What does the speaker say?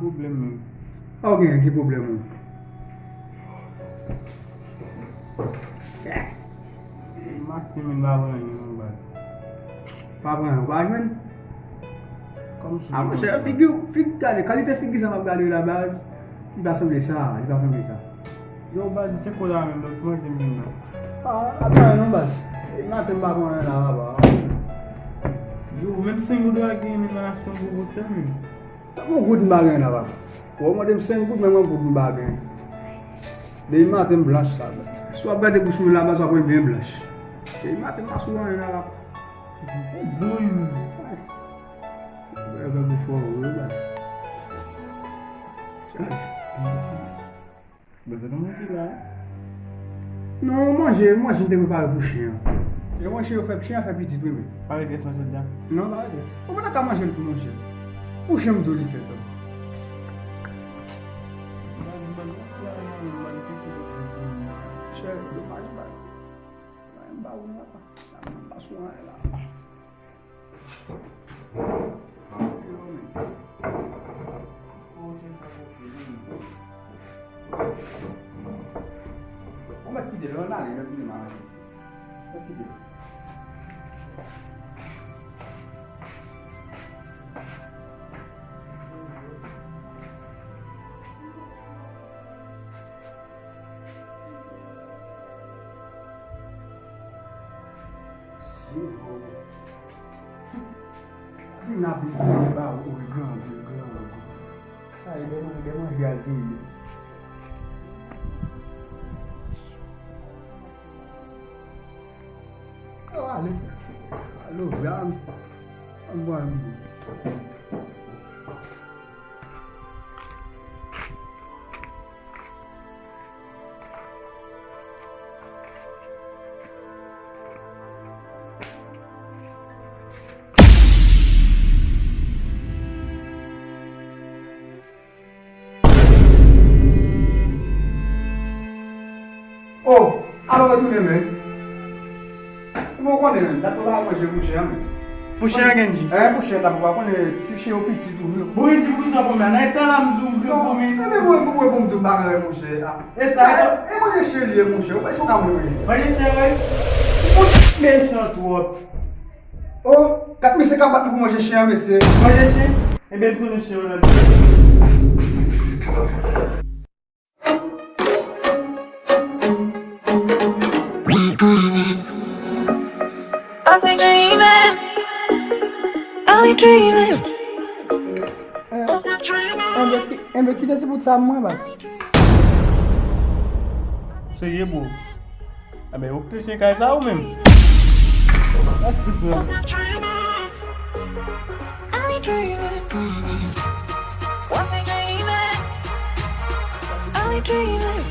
Problema. Alguém aqui problema? Masih mendalam ini, Mbak. Apa Bagman? Como se Ah, você fica, qualité fica sama gado la base. Il va sembler ça, il va sembler ça. Eu bagi cek ulang dulu, cuma jemina. Apa não bas? Não tem bagulho lá, ba. Eu mesmo sem o do aqui, me dá acho que eu você mesmo. Tá bom good bagulho lá, ba. O mo dem sem good mesmo good bagulho. Dei matem blanche lá. Só gade puxo lá, mas só põe bem blanche. Dei matem mais souvent lá. Doido. Eu vou for, bas. Você não vai lá. Non, moi je ne t'ai pas pour chien. Je mange chien, chien fait petit oui. Pas de question je dis. Non, là, comment t'as mangé le tout manger? Pour chien me donner fait. Cher, dommage pas. Là, on va pas soin là. On va quitter là, il va plus mal. On va quitter. Il n'a plus de bas au grand. Ah, il est réalité. Oh, allez. Allô, regarde. On voit un peu. Oh, alors retournez, mais. Vous connaissez, d'accord, là, moi j'ai bouché. Puxa Genji. Bouché, d'accord, on est si chez au petit toujours. Boi de bus na pomena, na itala mzungu Non, mais vous me demandez, mon cher. Et ça, et moi j'ai chéri, mon cher, est-ce qu'on a mon vai ser mais só tu. Oh, 4.050 pour manger chien, monsieur. Vai ser. E bem tu no chão lá. I'll be dreaming. Mais qui t'a dit ça moi bas? C'est y est beau. Ah mais au plus c'est qu'à ça ou même. Ah tu fais. I'll be dreaming. I'll be dreaming. I'll be dreaming.